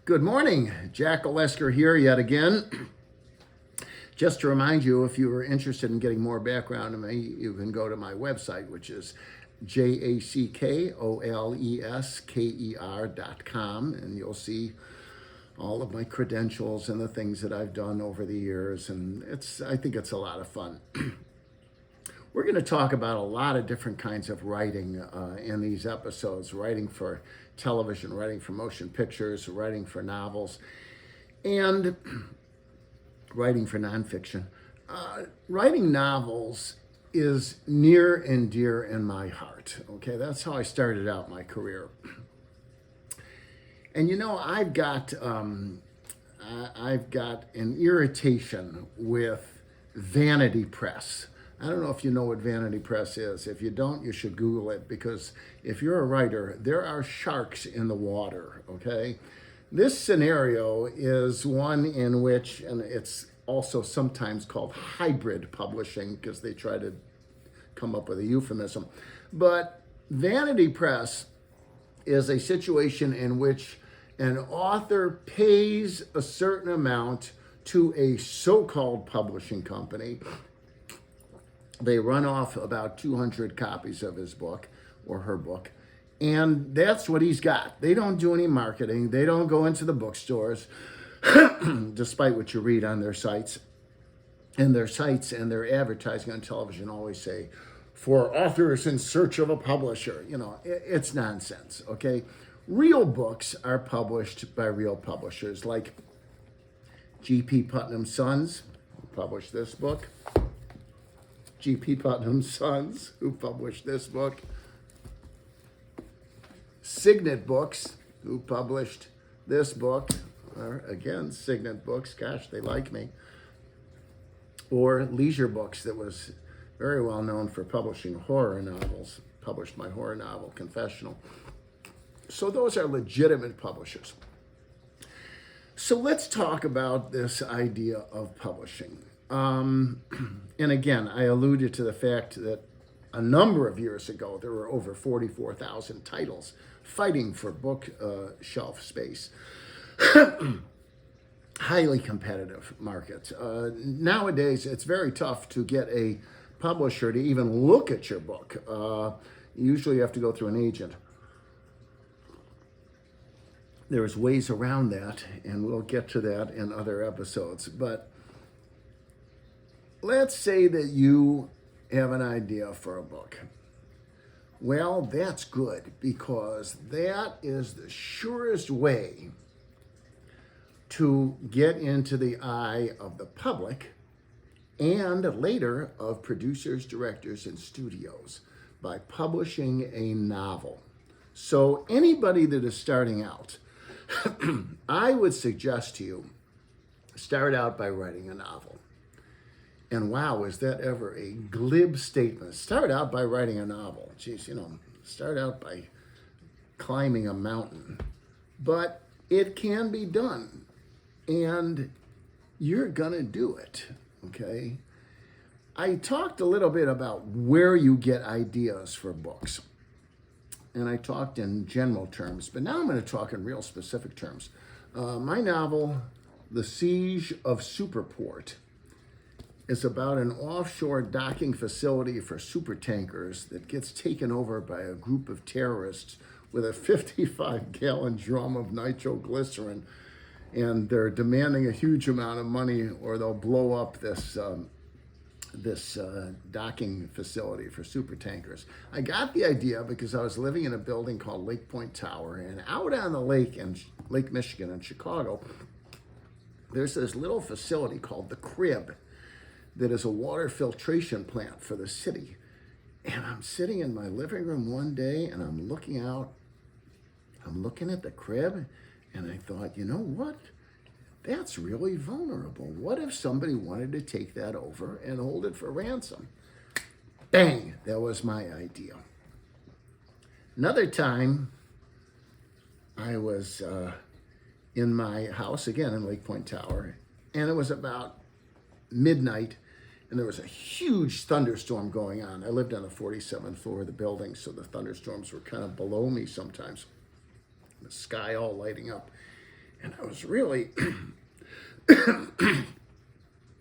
Good morning, Jack Olesker here yet again. Just to remind you, if you are interested in getting more background on me, you can go to my website, which is jackolesker.com, and you'll see all of my credentials and the things that I've done over the years, and I think it's a lot of fun. We're going to talk about a lot of different kinds of writing in these episodes, writing for television, writing for motion pictures, writing for novels, and writing for nonfiction. Writing novels is near and dear in my heart. Okay, that's how I started out my career. And you know, I've got an irritation with vanity press. I don't know if you know what vanity press is. If you don't, you should Google it, because if you're a writer, there are sharks in the water, okay? This scenario is one in which, and it's also sometimes called hybrid publishing because they try to come up with a euphemism. But vanity press is a situation in which an author pays a certain amount to a so-called publishing company. They run off about 200 copies of his book or her book, and that's what he's got. They don't do any marketing. They don't go into the bookstores, despite what you read on their sites. And their sites and their advertising on television always say, for authors in search of a publisher. You know, it's nonsense, okay? Real books are published by real publishers, like G.P. Putnam's Sons, who published this book. G.P. Putnam's Sons, who published this book. Signet Books, who published this book. Or again, Signet Books, gosh, they like me. Or Leisure Books, that was very well known for publishing horror novels, published my horror novel, Confessional. So those are legitimate publishers. So let's talk about this idea of publishing. And again, I alluded to the fact that a number of years ago, there were over 44,000 titles fighting for book shelf space. Highly competitive market. Nowadays, it's very tough to get a publisher to even look at your book. Usually you have to go through an agent. There's ways around that, and we'll get to that in other episodes. But let's say that you have an idea for a book. Well, that's good, because that is the surest way to get into the eye of the public and later of producers, directors, and studios by publishing a novel. So anybody that is starting out, I would suggest to you, start out by writing a novel. And wow, is that ever a glib statement? Start out by writing a novel. Geez, you know, start out by climbing a mountain. But it can be done, and you're gonna do it, okay? I talked a little bit about where you get ideas for books. And I talked in general terms, but now I'm going to talk in real specific terms. My novel, The Siege of Superport, is about an offshore docking facility for supertankers that gets taken over by a group of terrorists with a 55-gallon drum of nitroglycerin, and they're demanding a huge amount of money or they'll blow up this docking facility for supertankers. I got the idea because I was living in a building called Lake Point Tower, and out on the lake in Lake Michigan in Chicago, there's this little facility called the Crib that is a water filtration plant for the city. And I'm sitting in my living room one day and I'm looking out, I'm looking at the Crib, and I thought, you know what? That's really vulnerable. What if somebody wanted to take that over and hold it for ransom? Bang, that was my idea. Another time, I was in my house, again in Lake Point Tower, and it was about midnight, and there was a huge thunderstorm going on. I lived on the 47th floor of the building, so the thunderstorms were kind of below me sometimes. The sky all lighting up. And I was really,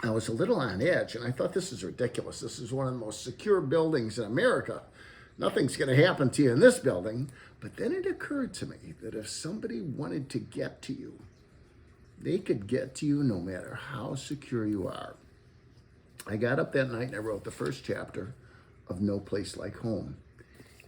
I was a little on edge, and I thought, this is ridiculous. This is one of the most secure buildings in America. Nothing's going to happen to you in this building. But then it occurred to me that if somebody wanted to get to you, they could get to you no matter how secure you are. I got up that night and I wrote the first chapter of No Place Like Home.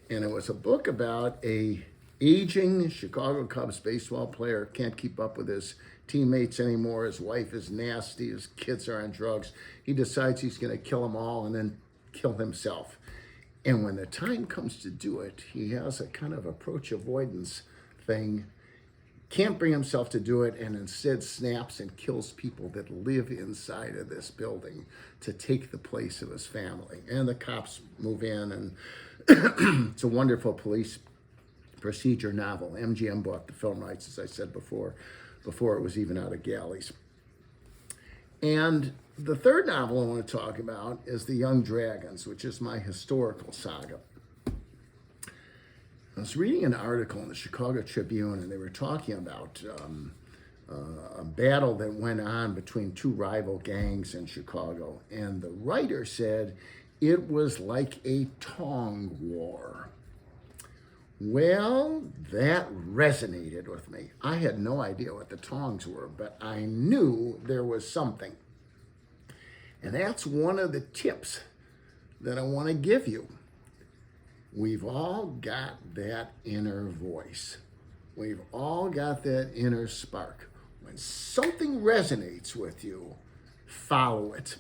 And it was a book about a aging Chicago Cubs baseball player, can't keep up with his teammates anymore. His wife is nasty. His kids are on drugs. He decides he's going to kill them all and then kill himself. And when the time comes to do it, he has a kind of approach avoidance thing, can't bring himself to do it, and instead snaps and kills people that live inside of this building to take the place of his family. And the cops move in, and it's a wonderful police procedure novel. MGM bought the film rights, as I said before it was even out of galleys. And the third novel I want to talk about is The Young Dragons, which is my historical saga. I was reading an article in the Chicago Tribune, and they were talking about a battle that went on between two rival gangs in Chicago. And the writer said it was like a tong war. Well, that resonated with me. I had no idea what the tongs were, but I knew there was something. And that's one of the tips that I want to give you. We've all got that inner voice. We've all got that inner spark. When something resonates with you, follow it.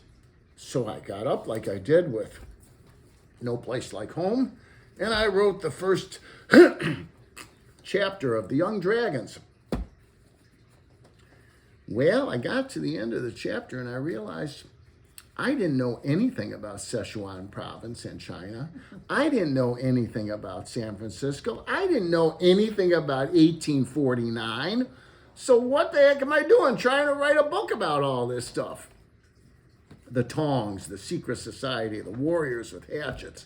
So I got up like I did with No Place Like Home, and I wrote the first chapter of The Young Dragons. Well, I got to the end of the chapter and I realized I didn't know anything about Sichuan province in China. I didn't know anything about San Francisco. I didn't know anything about 1849. So what the heck am I doing trying to write a book about all this stuff? The tongs, the secret society, the warriors with hatchets.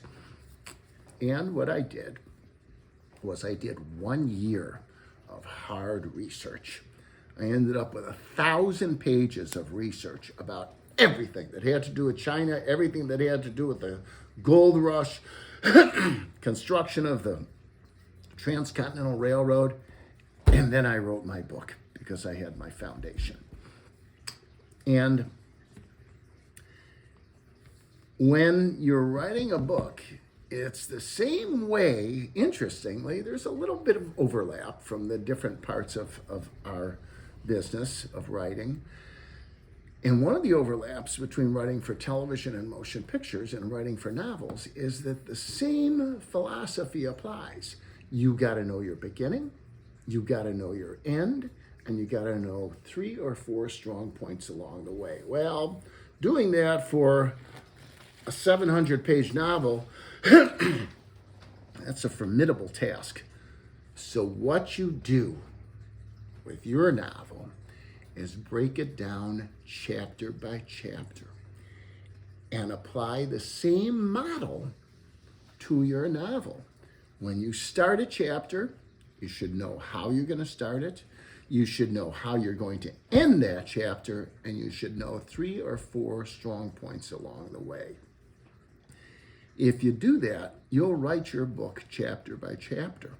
And what I did was I did 1 year of hard research. I ended up with 1,000 pages of research about everything that had to do with China, everything that had to do with the gold rush, construction of the Transcontinental Railroad, and then I wrote my book because I had my foundation. And when you're writing a book, it's the same way. Interestingly, there's a little bit of overlap from the different parts of our business of writing. And one of the overlaps between writing for television and motion pictures and writing for novels is that the same philosophy applies. You got to know your beginning, you got to know your end, and you got to know 3 or 4 strong points along the way. Well, doing that for a 700-page novel, that's a formidable task. So what you do with your novel is break it down chapter by chapter and apply the same model to your novel. When you start a chapter, you should know how you're going to start it. You should know how you're going to end that chapter, and you should know 3 or 4 strong points along the way. If you do that, you'll write your book chapter by chapter.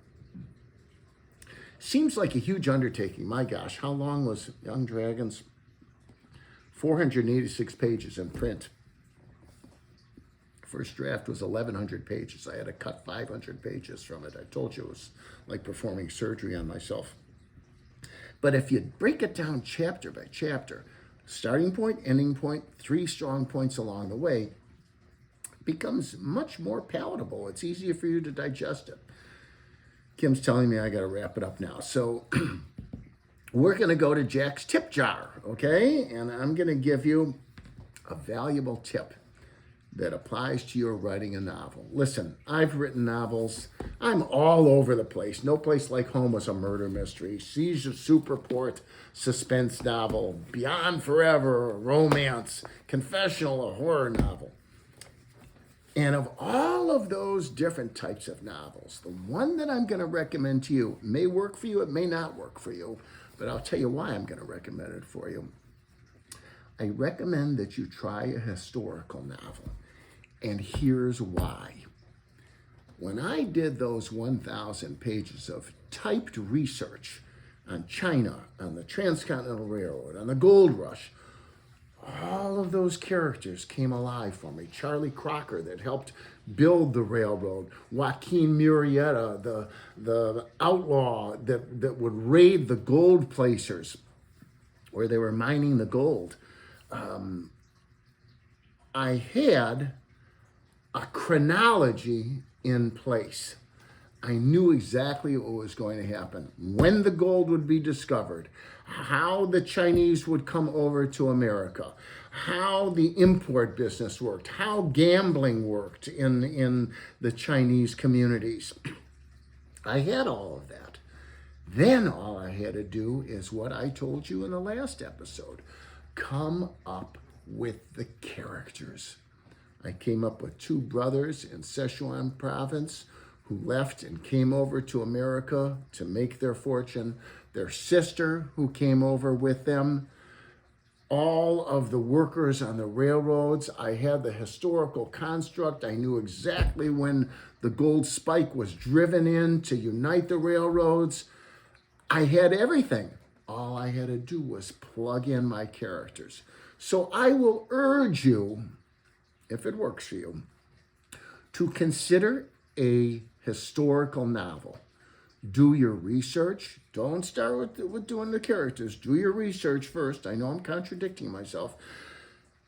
Seems like a huge undertaking. My gosh, how long was Young Dragons? 486 pages in print. First draft was 1,100 pages. I had to cut 500 pages from it. I told you it was like performing surgery on myself. But if you break it down chapter by chapter, starting point, ending point, 3 strong points along the way, it becomes much more palatable. It's easier for you to digest it. Kim's telling me I got to wrap it up now. So we're going to go to Jack's tip jar, okay? And I'm going to give you a valuable tip that applies to your writing a novel. Listen, I've written novels. I'm all over the place. No Place Like Home was a murder mystery. Siege of Superport, suspense novel. Beyond Forever, a romance. Confessional, a horror novel. And of all of those different types of novels, the one that I'm going to recommend to you may work for you, it may not work for you, but I'll tell you why I'm going to recommend it for you. I recommend that you try a historical novel, and here's why. When I did those 1,000 pages of typed research on China, on the Transcontinental Railroad, on the Gold Rush, all of those characters came alive for me. Charlie Crocker, that helped build the railroad. Joaquin Murrieta, the outlaw that would raid the gold placers where they were mining the gold. I had a chronology in place. I knew exactly what was going to happen, when the gold would be discovered, how the Chinese would come over to America, how the import business worked, how gambling worked in the Chinese communities. I had all of that. Then all I had to do is what I told you in the last episode, come up with the characters. I came up with two brothers in Sichuan province who left and came over to America to make their fortune, their sister who came over with them, all of the workers on the railroads. I had the historical construct. I knew exactly when the gold spike was driven in to unite the railroads. I had everything. All I had to do was plug in my characters. So I will urge you, if it works for you, to consider a historical novel. Do your research. Don't start with doing the characters. Do your research first. I know I'm contradicting myself,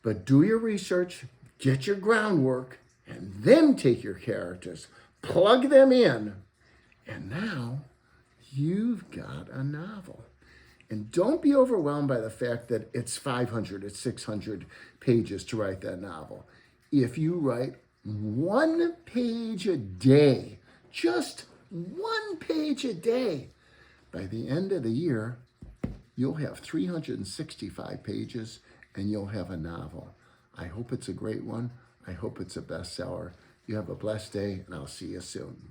but do your research, get your groundwork, and then take your characters, plug them in, and now you've got a novel. And don't be overwhelmed by the fact that it's 500, it's 600 pages to write that novel. If you write 1 page a day, just 1 page a day, by the end of the year, you'll have 365 pages and you'll have a novel. I hope it's a great one. I hope it's a bestseller. You have a blessed day, and I'll see you soon.